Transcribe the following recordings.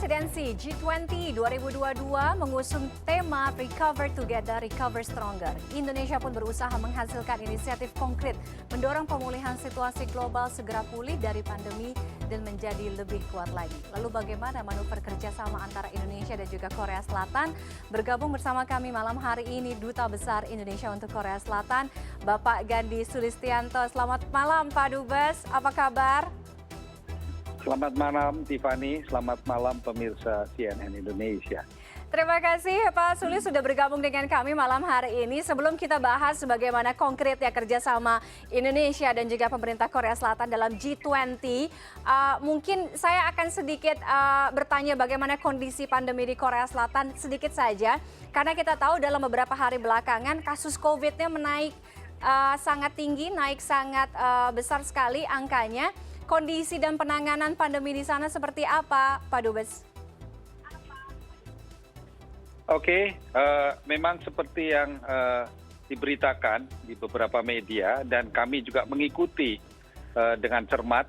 Presidensi G20 2022 mengusung tema Recover Together, Recover Stronger. Indonesia pun berusaha menghasilkan inisiatif konkret mendorong pemulihan situasi global segera pulih dari pandemi dan menjadi lebih kuat lagi. Lalu bagaimana manuver kerjasama antara Indonesia dan juga Korea Selatan? Bergabung bersama kami malam hari ini Duta Besar Indonesia untuk Korea Selatan, Bapak Gandhi Sulistianto. Selamat malam Pak Dubes, apa kabar? Selamat malam Tiffany, selamat malam pemirsa CNN Indonesia. Terima kasih Pak Sulis sudah bergabung dengan kami malam hari ini. Sebelum kita bahas bagaimana konkretnya kerjasama Indonesia dan juga pemerintah Korea Selatan dalam G20, mungkin saya akan sedikit bertanya bagaimana kondisi pandemi di Korea Selatan sedikit saja. Karena kita tahu dalam beberapa hari belakangan kasus COVID-nya menaik sangat tinggi, naik sangat besar sekali angkanya. Kondisi dan penanganan pandemi di sana seperti apa, Pak Dubes? Oke, memang seperti yang diberitakan di beberapa media dan kami juga mengikuti dengan cermat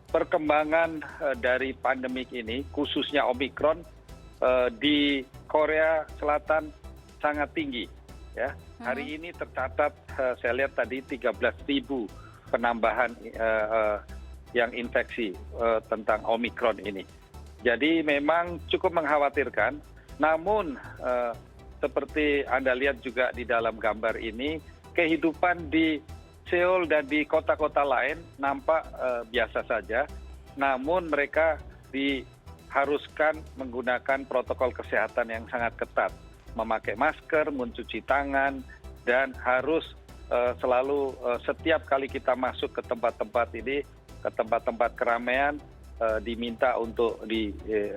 perkembangan dari pandemik ini, khususnya Omikron di Korea Selatan sangat tinggi. Ya, hari ini tercatat saya lihat tadi 13.000 penambahan yang infeksi tentang Omikron ini. Jadi memang cukup mengkhawatirkan, namun seperti Anda lihat juga di dalam gambar ini, kehidupan di Seoul dan di kota-kota lain nampak biasa saja, namun mereka diharuskan menggunakan protokol kesehatan yang sangat ketat, memakai masker, mencuci tangan, dan harus selalu setiap kali kita masuk ke tempat-tempat ini, ke tempat-tempat keramaian, diminta untuk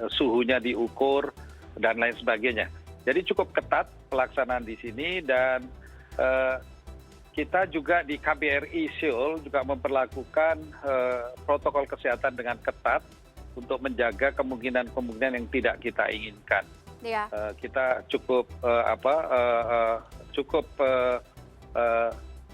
suhunya diukur dan lain sebagainya. Jadi cukup ketat pelaksanaan di sini dan kita juga di KBRI Seoul juga memperlakukan protokol kesehatan dengan ketat untuk menjaga kemungkinan-kemungkinan yang tidak kita inginkan. Ya. Kita cukup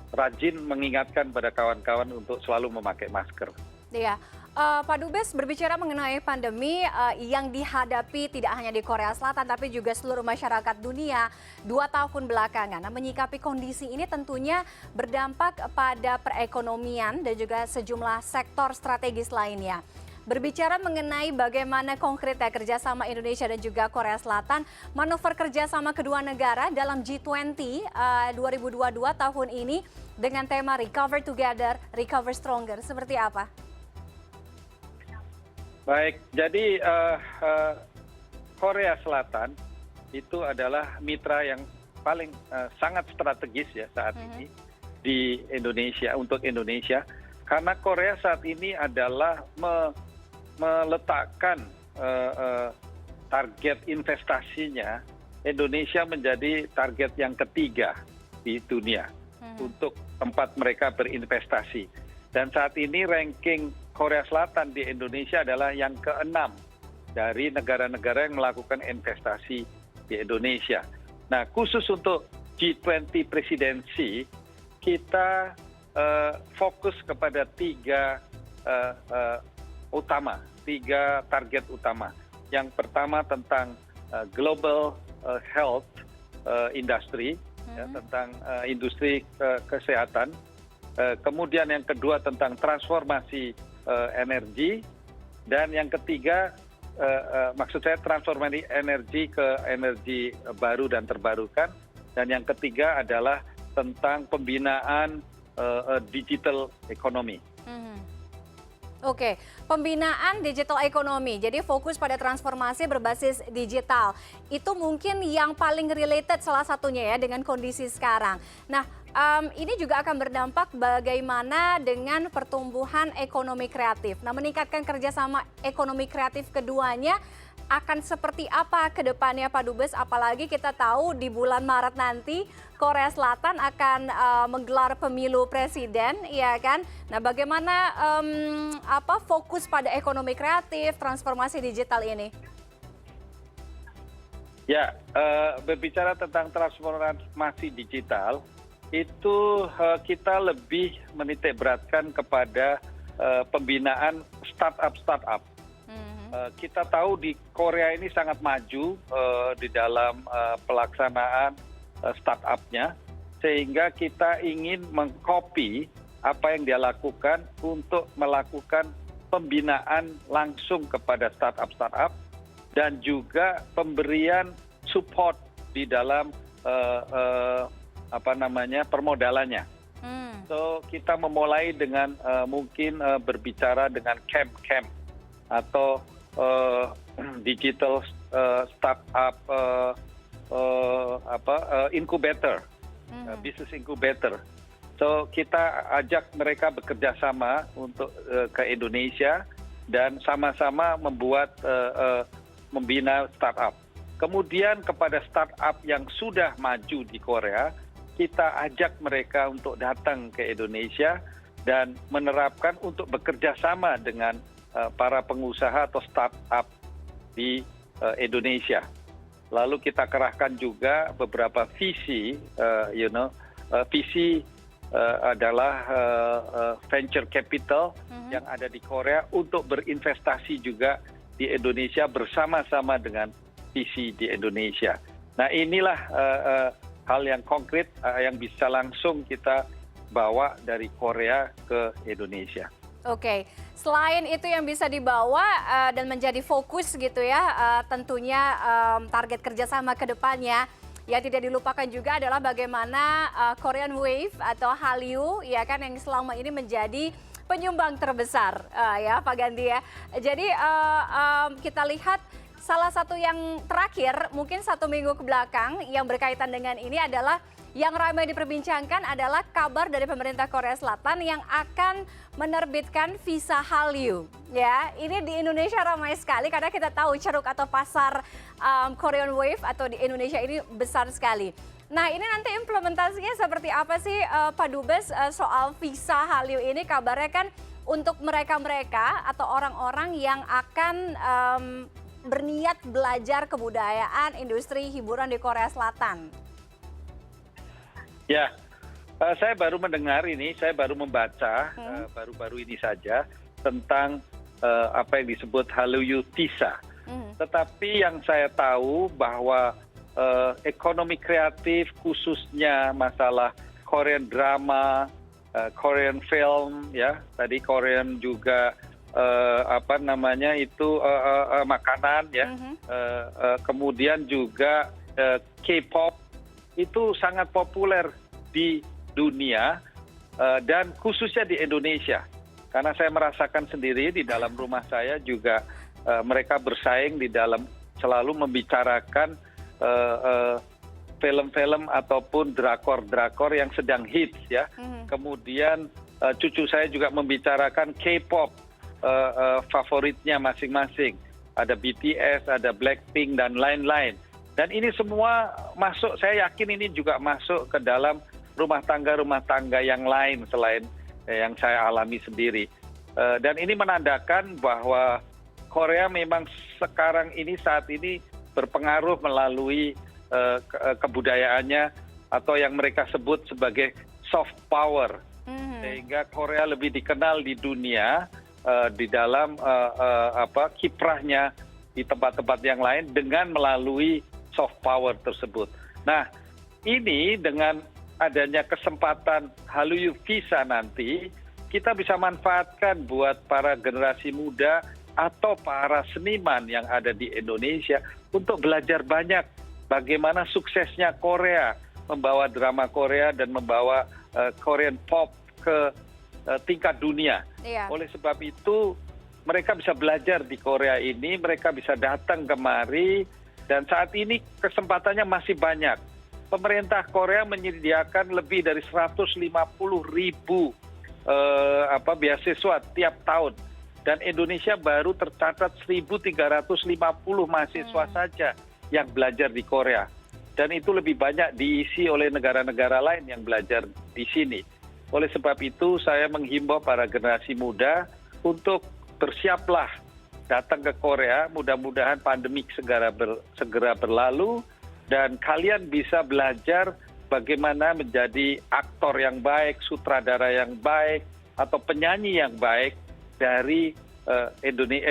rajin mengingatkan pada kawan-kawan untuk selalu memakai masker. Iya, Pak Dubes berbicara mengenai pandemi yang dihadapi tidak hanya di Korea Selatan tapi juga seluruh masyarakat dunia 2 tahun belakangan. Nah, menyikapi kondisi ini tentunya berdampak pada perekonomian dan juga sejumlah sektor strategis lainnya. Berbicara mengenai bagaimana konkretnya kerjasama Indonesia dan juga Korea Selatan, manuver kerjasama kedua negara dalam G20 2022 tahun ini dengan tema Recover Together, Recover Stronger, seperti apa? Baik, jadi Korea Selatan itu adalah mitra yang paling sangat strategis ya saat ini di Indonesia, untuk Indonesia, karena Korea saat ini adalah meletakkan target investasinya, Indonesia menjadi target yang ketiga di dunia untuk tempat mereka berinvestasi. Dan saat ini ranking Korea Selatan di Indonesia adalah yang ke-6 dari negara-negara yang melakukan investasi di Indonesia. Nah, khusus untuk G20 presidensi, kita fokus kepada tiga target utama. Yang pertama tentang global health industry, ya, tentang industri kesehatan. Kemudian yang kedua tentang transformasi energi, dan yang ketiga maksud saya transformasi energi ke energi baru dan terbarukan, dan yang ketiga adalah tentang pembinaan digital economy. Oke, pembinaan digital ekonomi, jadi fokus pada transformasi berbasis digital. Itu mungkin yang paling related salah satunya ya dengan kondisi sekarang. Nah, ini juga akan berdampak bagaimana dengan pertumbuhan ekonomi kreatif. Nah, meningkatkan kerjasama ekonomi kreatif keduanya akan seperti apa ke depannya Pak Dubes? Apalagi kita tahu di bulan Maret nanti Korea Selatan akan menggelar pemilu presiden, ya kan? Nah, bagaimana fokus pada ekonomi kreatif, transformasi digital ini? Ya, berbicara tentang transformasi digital, itu kita lebih menitik beratkan kepada pembinaan startup Kita tahu di Korea ini sangat maju di dalam pelaksanaan startup-nya, sehingga kita ingin mengcopy apa yang dia lakukan untuk melakukan pembinaan langsung kepada startup-startup dan juga pemberian support di dalam permodalannya. So kita memulai dengan mungkin berbicara dengan camp atau digital startup incubator, business incubator. So kita ajak mereka bekerja sama untuk ke Indonesia dan sama-sama membuat membina startup. Kemudian kepada startup yang sudah maju di Korea, kita ajak mereka untuk datang ke Indonesia dan menerapkan untuk bekerja sama dengan para pengusaha atau startup di Indonesia. Lalu kita kerahkan juga beberapa visi, visi adalah venture capital yang ada di Korea untuk berinvestasi juga di Indonesia bersama-sama dengan visi di Indonesia. Nah inilah hal yang konkret yang bisa langsung kita bawa dari Korea ke Indonesia. Oke, selain itu yang bisa dibawa dan menjadi fokus gitu ya, tentunya target kerjasama ke depannya, ya tidak dilupakan juga adalah bagaimana Korean Wave atau Hallyu ya kan yang selama ini menjadi penyumbang terbesar ya Pak Gandhi ya. Jadi kita lihat salah satu yang terakhir mungkin 1 minggu ke belakang yang berkaitan dengan ini adalah yang ramai diperbincangkan adalah kabar dari pemerintah Korea Selatan yang akan menerbitkan visa Hallyu. Ya, ini di Indonesia ramai sekali karena kita tahu ceruk atau pasar Korean Wave atau di Indonesia ini besar sekali. Nah, ini nanti implementasinya seperti apa sih Pak Dubes soal visa Hallyu ini? Kabarnya kan untuk mereka-mereka atau orang-orang yang akan berniat belajar kebudayaan industri hiburan di Korea Selatan. Ya, saya baru mendengar ini, saya baru membaca baru-baru ini saja tentang apa yang disebut Hallyu visa. Tetapi yang saya tahu bahwa ekonomi kreatif khususnya masalah Korean drama, Korean film, ya tadi Korean juga makanan, ya, kemudian juga K-pop. Itu sangat populer di dunia dan khususnya di Indonesia. Karena saya merasakan sendiri di dalam rumah saya juga mereka bersaing di dalam selalu membicarakan film-film ataupun drakor-drakor yang sedang hits ya. Kemudian cucu saya juga membicarakan K-pop favoritnya masing-masing. Ada BTS, ada Blackpink dan lain-lain. Dan ini semua masuk, saya yakin ini juga masuk ke dalam rumah tangga yang lain selain yang saya alami sendiri. Dan ini menandakan bahwa Korea memang sekarang ini saat ini berpengaruh melalui kebudayaannya atau yang mereka sebut sebagai soft power. Sehingga Korea lebih dikenal di dunia di dalam kiprahnya di tempat-tempat yang lain dengan melalui soft power tersebut. Nah, ini dengan adanya kesempatan Hallyu visa nanti, kita bisa manfaatkan buat para generasi muda atau para seniman yang ada di Indonesia untuk belajar banyak bagaimana suksesnya Korea, membawa drama Korea dan membawa Korean pop ke tingkat dunia. Iya. Oleh sebab itu, mereka bisa belajar di Korea ini, mereka bisa datang kemari. Dan saat ini kesempatannya masih banyak. Pemerintah Korea menyediakan lebih dari 150.000 beasiswa tiap tahun. Dan Indonesia baru tercatat 1.350 mahasiswa saja yang belajar di Korea. Dan itu lebih banyak diisi oleh negara-negara lain yang belajar di sini. Oleh sebab itu saya menghimbau para generasi muda untuk bersiaplah datang ke Korea, mudah-mudahan pandemik segera berlalu dan kalian bisa belajar bagaimana menjadi aktor yang baik, sutradara yang baik, atau penyanyi yang baik dari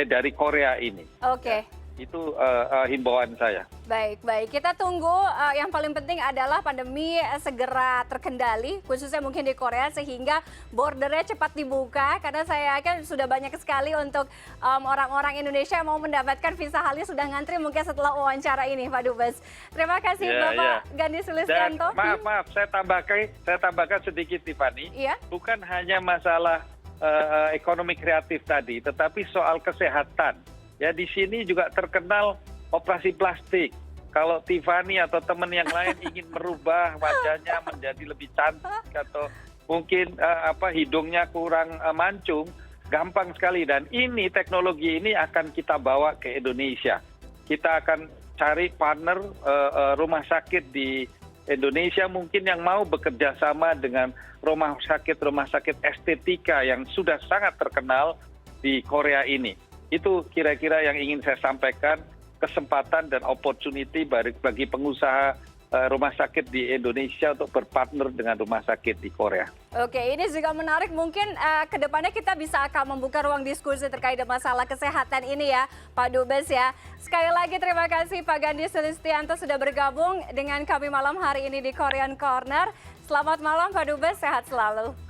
dari Korea ini. Oke. Itu himbauan saya. Baik, baik. Kita tunggu, yang paling penting adalah pandemi segera terkendali, khususnya mungkin di Korea, sehingga bordernya cepat dibuka. Karena saya yakin sudah banyak sekali untuk orang-orang Indonesia yang mau mendapatkan visa halnya sudah ngantri mungkin setelah wawancara ini, Pak Dubes. Terima kasih, Bapak Gandhi Sulistianto. Dan maaf, saya tambahkan sedikit, Tiffany. Iya? Bukan hanya masalah ekonomi kreatif tadi, tetapi soal kesehatan. Ya, di sini juga terkenal operasi plastik. Kalau Tiffany atau teman yang lain ingin merubah wajahnya menjadi lebih cantik atau mungkin hidungnya kurang mancung, gampang sekali. Dan ini teknologi ini akan kita bawa ke Indonesia. Kita akan cari partner rumah sakit di Indonesia mungkin yang mau bekerja sama dengan rumah sakit estetika yang sudah sangat terkenal di Korea ini. Itu kira-kira yang ingin saya sampaikan, kesempatan dan opportunity bagi pengusaha rumah sakit di Indonesia untuk berpartner dengan rumah sakit di Korea. Oke, ini juga menarik. Mungkin ke depannya kita bisa akan membuka ruang diskusi terkait masalah kesehatan ini ya, Pak Dubes ya. Sekali lagi terima kasih Pak Gandhi Sulistianto sudah bergabung dengan kami malam hari ini di Korean Corner. Selamat malam Pak Dubes, sehat selalu.